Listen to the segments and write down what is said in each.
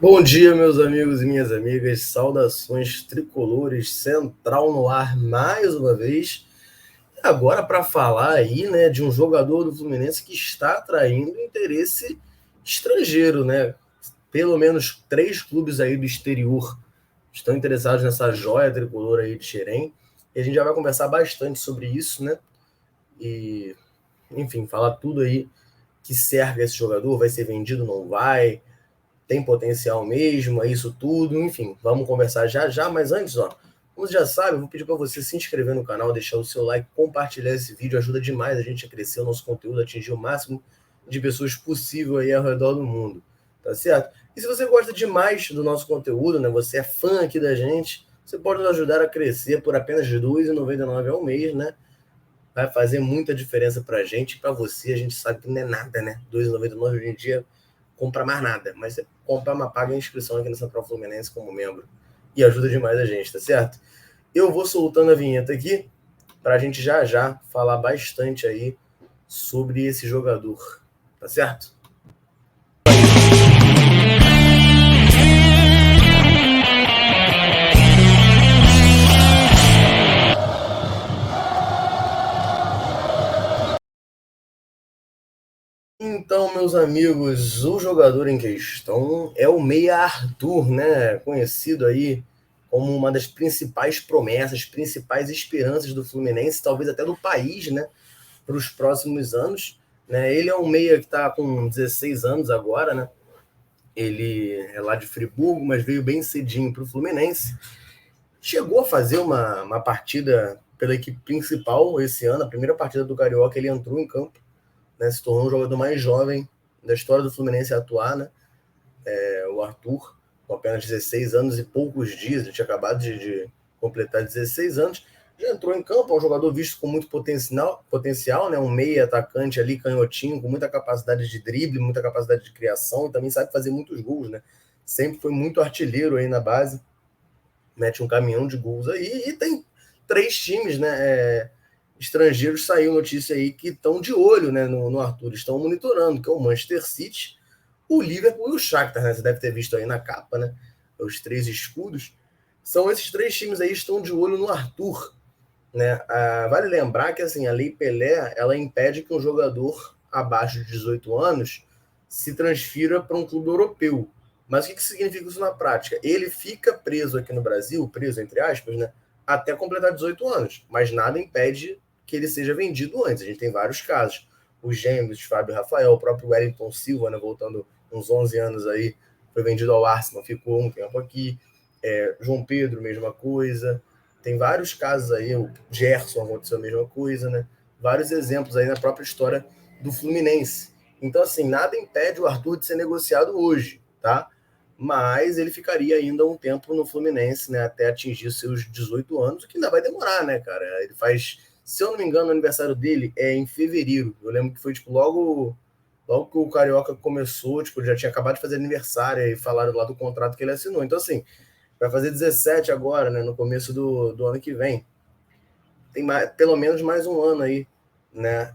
Bom dia, meus amigos e minhas amigas. Saudações tricolores, Central no ar mais uma vez. Agora para falar aí, né, de um jogador do Fluminense que está atraindo interesse estrangeiro, né? Pelo menos 3 clubes aí do exterior estão interessados nessa joia tricolor aí de Xerém. E a gente já vai conversar bastante sobre isso, né? E, enfim, falar tudo aí que cerca esse jogador, vai ser vendido, não vai, tem potencial mesmo, é isso tudo, enfim, vamos conversar já já, mas antes, ó, como você já sabe, eu vou pedir para você se inscrever no canal, deixar o seu like, compartilhar esse vídeo, ajuda demais a gente a crescer o nosso conteúdo, atingir o máximo de pessoas possível aí ao redor do mundo, tá certo? E se você gosta demais do nosso conteúdo, né, você é fã aqui da gente, você pode nos ajudar a crescer por apenas R$ 2,99 ao mês, né? Vai fazer muita diferença pra gente, para você, a gente sabe que não é nada, né? R$ 2,99 hoje em dia compra mais nada, mas você compra uma paga a inscrição aqui no Central Fluminense como membro e ajuda demais a gente, tá certo? Eu vou soltando a vinheta aqui para a gente já já falar bastante aí sobre esse jogador, tá certo? Então, meus amigos, o jogador em questão é o Meia Arthur, né? Conhecido aí como uma das principais promessas, principais esperanças do Fluminense, talvez até do país, né? Para os próximos anos. Né? Ele é um meia que está com 16 anos agora, né? Ele é lá de Friburgo, mas veio bem cedinho para o Fluminense. Chegou a fazer uma partida pela equipe principal esse ano, a primeira partida do Carioca, ele entrou em campo, né? Se tornou o jogador mais jovem da história do Fluminense a atuar, né? O Arthur, com apenas 16 anos e poucos dias, ele tinha acabado de completar 16 anos, já entrou em campo, é um jogador visto com muito potencial, né? Um meia atacante ali, canhotinho, com muita capacidade de drible, muita capacidade de criação, e também sabe fazer muitos gols, né? Sempre foi muito artilheiro aí na base, mete um caminhão de gols aí, e tem 3 times, né? Estrangeiros, saiu notícia aí que estão de olho, né, no Arthur, estão monitorando, que é o Manchester City, o Liverpool e o Shakhtar, né? Você deve ter visto aí na capa, né? Os 3 escudos. São esses 3 times aí que estão de olho no Arthur, né? Vale lembrar que assim, a Lei Pelé, ela impede que um jogador abaixo de 18 anos se transfira para um clube europeu. Mas o que significa isso na prática? Ele fica preso aqui no Brasil, preso entre aspas, né? Até completar 18 anos, mas nada impede que ele seja vendido antes. A gente tem vários casos. Os gêmeos, Fábio e Rafael, o próprio Wellington Silva, né, voltando uns 11 anos aí, foi vendido ao Arsenal, ficou um tempo aqui. João Pedro, mesma coisa. Tem vários casos aí, o Gerson aconteceu a mesma coisa, né? Vários exemplos aí na própria história do Fluminense. Então, assim, nada impede o Arthur de ser negociado hoje, tá? Mas ele ficaria ainda um tempo no Fluminense, né? Até atingir seus 18 anos, o que ainda vai demorar, né, cara? Ele faz, se eu não me engano, o aniversário dele é em fevereiro. Eu lembro que foi, tipo, logo que o Carioca começou, tipo, já tinha acabado de fazer aniversário e falaram lá do contrato que ele assinou. Então, assim, vai fazer 17 agora, né? No começo do ano que vem. Tem mais, pelo menos mais um ano aí, né?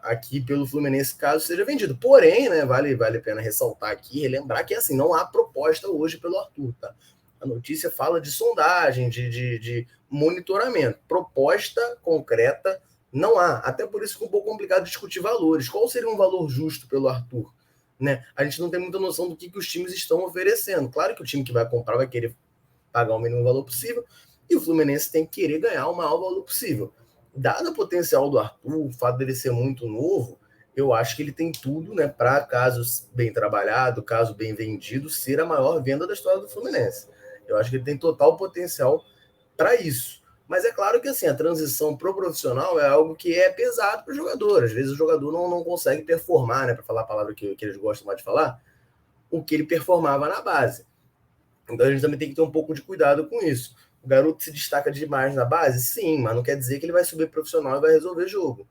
Aqui pelo Fluminense, caso seja vendido. Porém, né? Vale a pena ressaltar aqui, relembrar que assim, não há proposta hoje pelo Arthur, tá? A notícia fala de sondagem, de monitoramento. Proposta concreta não há. Até por isso que é um pouco complicado discutir valores. Qual seria um valor justo pelo Arthur? Né? A gente não tem muita noção do que os times estão oferecendo. Claro que o time que vai comprar vai querer pagar o mínimo valor possível, e o Fluminense tem que querer ganhar o maior valor possível. Dado o potencial do Arthur, o fato dele ser muito novo, eu acho que ele tem tudo, né, para, caso bem trabalhado, caso bem vendido, ser a maior venda da história do Fluminense. Eu acho que ele tem total potencial para isso. Mas é claro que assim, a transição pro profissional é algo que é pesado para o jogador. Às vezes o jogador não consegue performar, né, para falar a palavra que eles gostam mais de falar, o que ele performava na base. Então a gente também tem que ter um pouco de cuidado com isso. O garoto se destaca demais na base? Sim, mas não quer dizer que ele vai subir profissional e vai resolver jogo.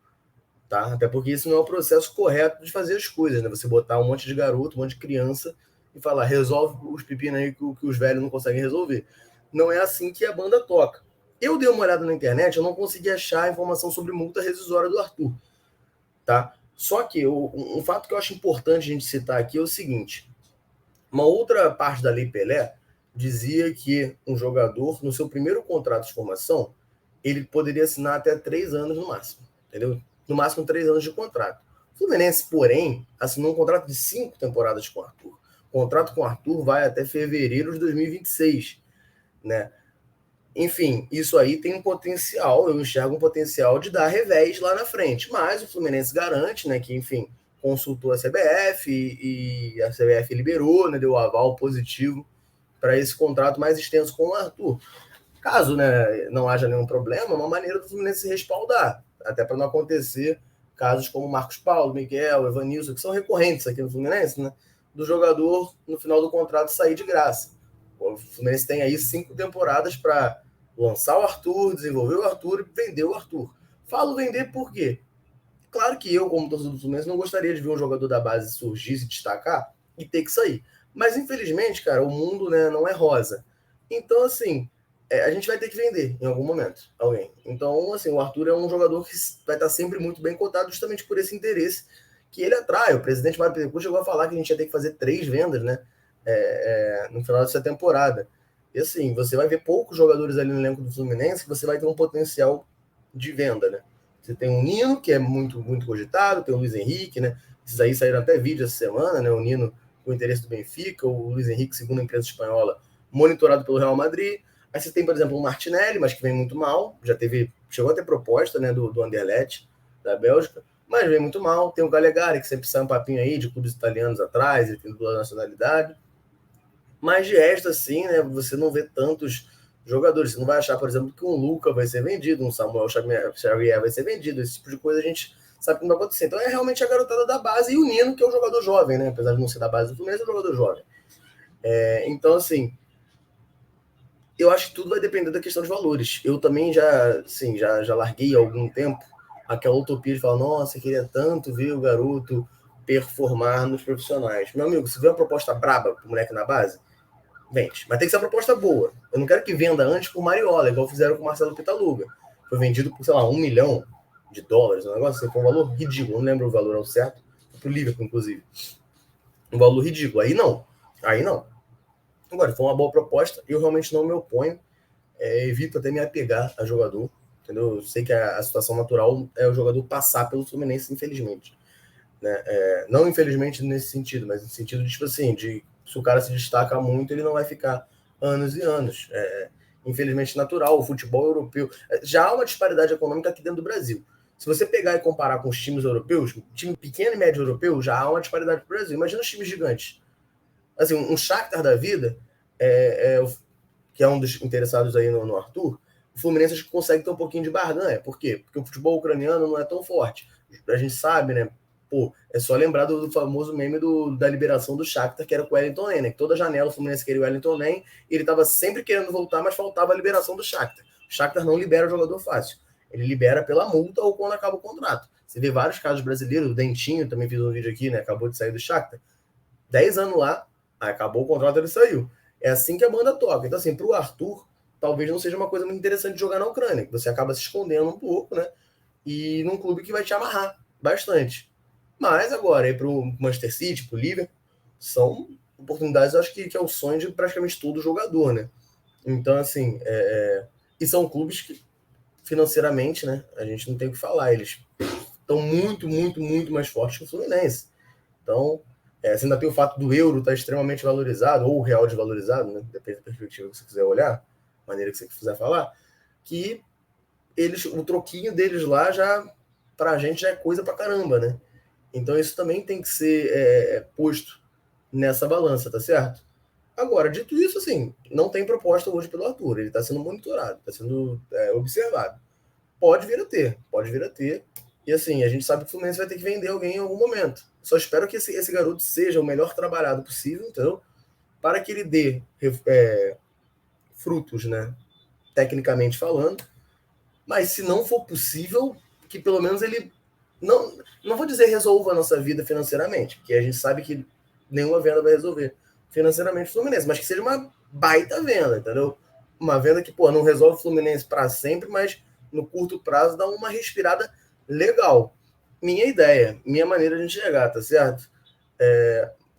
Tá? Até porque isso não é o processo correto de fazer as coisas, né? Você botar um monte de garoto, um monte de criança e falar, resolve os pepinos aí que os velhos não conseguem resolver. Não é assim que a banda toca. Eu dei uma olhada na internet, eu não consegui achar informação sobre multa rescisória do Arthur. Tá? Só que um fato que eu acho importante a gente citar aqui é o seguinte: Uma outra parte da Lei Pelé dizia que um jogador, no seu primeiro contrato de formação, ele poderia assinar até 3 anos no máximo, entendeu? No máximo 3 anos de contrato. O Fluminense, porém, assinou um contrato de 5 temporadas com o Arthur. O contrato com o Arthur vai até fevereiro de 2026, né? Enfim, isso aí tem um potencial, eu enxergo um potencial de dar revés lá na frente. Mas o Fluminense garante, né, que, enfim, consultou a CBF e a CBF liberou, né, deu o aval positivo para esse contrato mais extenso com o Arthur. Caso, né, não haja nenhum problema, é uma maneira do Fluminense se respaldar, até para não acontecer casos como Marcos Paulo, Miguel, Evanilson, que são recorrentes aqui no Fluminense, né, do jogador, no final do contrato, sair de graça. O Fluminense tem aí 5 temporadas para lançar o Arthur, desenvolver o Arthur e vender o Arthur. Falo vender por quê? Claro que eu, como torcedor do Fluminense, não gostaria de ver um jogador da base surgir, se destacar e ter que sair. Mas, infelizmente, cara, o mundo, né, não é rosa. Então, assim, a gente vai ter que vender em algum momento alguém. Então, assim, o Arthur é um jogador que vai estar sempre muito bem cotado justamente por esse interesse que ele atrai. O presidente Mário Bittencourt chegou a falar que a gente ia ter que fazer 3 vendas, né, no final dessa temporada. E, assim, você vai ver poucos jogadores ali no elenco do Fluminense que você vai ter um potencial de venda, né? Você tem o Nino, que é muito, muito cogitado, tem o Luiz Henrique, né? Esses aí saíram até vídeo essa semana, né? O Nino com o interesse do Benfica, o Luiz Henrique, segundo a imprensa espanhola, monitorado pelo Real Madrid. Aí você tem, por exemplo, o Martinelli, mas que vem muito mal, chegou a ter proposta, né, do Anderlecht, da Bélgica, mas vem muito mal. Tem o Gallegari, que sempre sai um papinho aí de clubes italianos atrás, ele tem dupla nacionalidade. Mas de resto, assim, né, você não vê tantos jogadores. Você não vai achar, por exemplo, que um Luca vai ser vendido, um Samuel Xavier vai ser vendido. Esse tipo de coisa a gente sabe que não vai acontecer. Então é realmente a garotada da base e o Nino, que é um jogador jovem, né? Apesar de não ser da base do Fluminense, é um jogador jovem. Então, assim, eu acho que tudo vai depender da questão de valores. Eu também já larguei há algum tempo aquela utopia de falar, nossa, eu queria tanto ver o garoto performar nos profissionais. Meu amigo, se vê uma proposta braba pro moleque na base, vende. Mas tem que ser uma proposta boa. Eu não quero que venda antes por Mariola, igual fizeram com o Marcelo Pitaluga. Foi vendido por, sei lá, US$ 1 milhão, um negócio assim, foi um valor ridículo, não lembro o valor ao certo, pro Liverpool, inclusive. Um valor ridículo. Aí não. Aí não. Agora, foi uma boa proposta, eu realmente não me oponho, evito até me apegar a jogador, entendeu? Eu sei que a situação natural é o jogador passar pelo Fluminense, infelizmente. Né? Não infelizmente nesse sentido, mas no sentido de, tipo assim, de se o cara se destaca muito, ele não vai ficar anos e anos. Infelizmente natural, o futebol europeu. Já há uma disparidade econômica aqui dentro do Brasil. Se você pegar e comparar com os times europeus, time pequeno e médio europeu, já há uma disparidade no Brasil. Imagina os times gigantes. Assim, um Shakhtar da vida, que é um dos interessados aí no Arthur, o Fluminense acho que consegue ter um pouquinho de barganha. Por quê? Porque o futebol ucraniano não é tão forte. A gente sabe, né? Pô, é só lembrar do famoso meme da liberação do Shakhtar, que era com o Wellington Nen, né? Que toda janela o Fluminense queria o Wellington Nen, e ele estava sempre querendo voltar, mas faltava a liberação do Shakhtar. O Shakhtar não libera o jogador fácil. Ele libera pela multa ou quando acaba o contrato. Você vê vários casos brasileiros, o Dentinho também fez um vídeo aqui, né? Acabou de sair do Shakhtar. 10 anos lá, acabou o contrato, ele saiu. É assim que a banda toca. Então, assim, pro Arthur, talvez não seja uma coisa muito interessante de jogar na Ucrânia, que você acaba se escondendo um pouco, né? E num clube que vai te amarrar bastante. Mas agora, ir pro Manchester City, pro Liverpool, são oportunidades, eu acho que é o sonho de praticamente todo jogador, né? Então, assim, e são clubes que, financeiramente, né, a gente não tem o que falar, eles estão muito, muito, muito mais fortes que o Fluminense. Então, você ainda tem o fato do euro estar extremamente valorizado, ou o real desvalorizado, né? Depende da perspectiva que você quiser olhar, maneira que você quiser falar, que o troquinho deles lá já, pra gente, já é coisa pra caramba, né? Então isso também tem que ser posto nessa balança, tá certo? Agora, dito isso, assim, não tem proposta hoje pelo Arthur, ele está sendo monitorado, está sendo observado. Pode vir a ter. E assim, a gente sabe que o Fluminense vai ter que vender alguém em algum momento. Só espero que esse garoto seja o melhor trabalhado possível, entendeu? Para que ele dê frutos, né? Tecnicamente falando. Mas se não for possível, que pelo menos ele não vou dizer resolva a nossa vida financeiramente, porque a gente sabe que nenhuma venda vai resolver financeiramente o Fluminense, mas que seja uma baita venda, entendeu? Uma venda que, pô, não resolve o Fluminense para sempre, mas no curto prazo dá uma respirada legal. Minha ideia, minha maneira de enxergar, tá certo?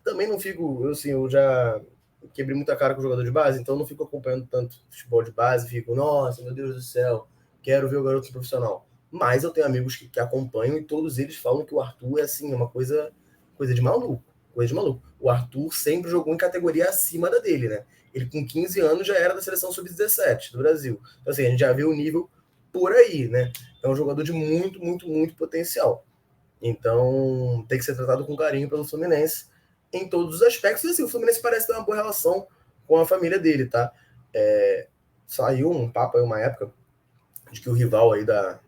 também não fico, eu já quebrei muita cara com o jogador de base, então não fico acompanhando tanto futebol de base, fico, nossa, meu Deus do céu, quero ver o garoto profissional. Mas eu tenho amigos que acompanham e todos eles falam que o Arthur é assim, uma coisa de maluco, coisa de maluco. O Arthur sempre jogou em categoria acima da dele, né? Ele com 15 anos já era da seleção sub-17 do Brasil. Então assim, a gente já vê o nível por aí, né? É um jogador de muito, muito, muito potencial. Então, tem que ser tratado com carinho pelo Fluminense em todos os aspectos. E assim, o Fluminense parece ter uma boa relação com a família dele, tá? Saiu um papo aí, uma época, de que o rival aí da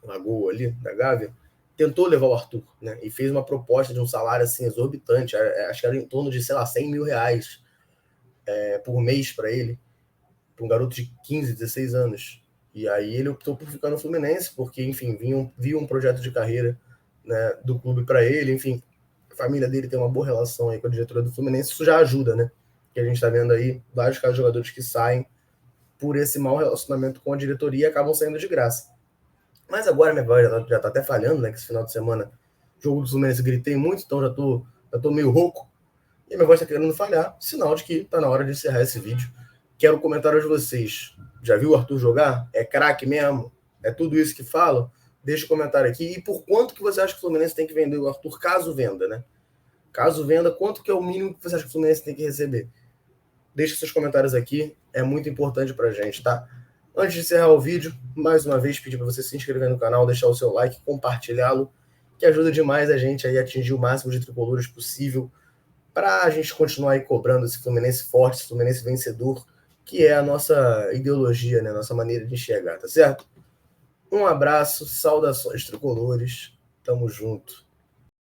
Lagoa ali, da Gávea, tentou levar o Arthur, né? E fez uma proposta de um salário assim exorbitante, acho que era em torno de, sei lá, 100 mil reais por mês para ele, para um garoto de 15, 16 anos. E aí ele optou por ficar no Fluminense, porque, enfim, viu um projeto de carreira, né, do clube para ele, enfim, a família dele tem uma boa relação aí com a diretoria do Fluminense, isso já ajuda, né? Que a gente está vendo aí vários casos de jogadores que saem por esse mau relacionamento com a diretoria e acabam saindo de graça. Mas agora minha voz já tá até falhando, né? Que esse final de semana, jogo do Fluminense, gritei muito, então já tô meio rouco. E minha voz tá querendo falhar, sinal de que tá na hora de encerrar esse vídeo. Quero comentário de vocês. Já viu o Arthur jogar? É craque mesmo? É tudo isso que falam? Deixa o comentário aqui. E por quanto que você acha que o Fluminense tem que vender o Arthur, caso venda, né? Caso venda, quanto que é o mínimo que você acha que o Fluminense tem que receber? Deixa seus comentários aqui, é muito importante pra gente, tá? Antes de encerrar o vídeo, mais uma vez pedir para você se inscrever no canal, deixar o seu like, compartilhá-lo, que ajuda demais a gente aí a atingir o máximo de tricolores possível, para a gente continuar aí cobrando esse Fluminense forte, esse Fluminense vencedor, que é a nossa ideologia, né? A nossa maneira de enxergar, tá certo? Um abraço, saudações tricolores, tamo junto.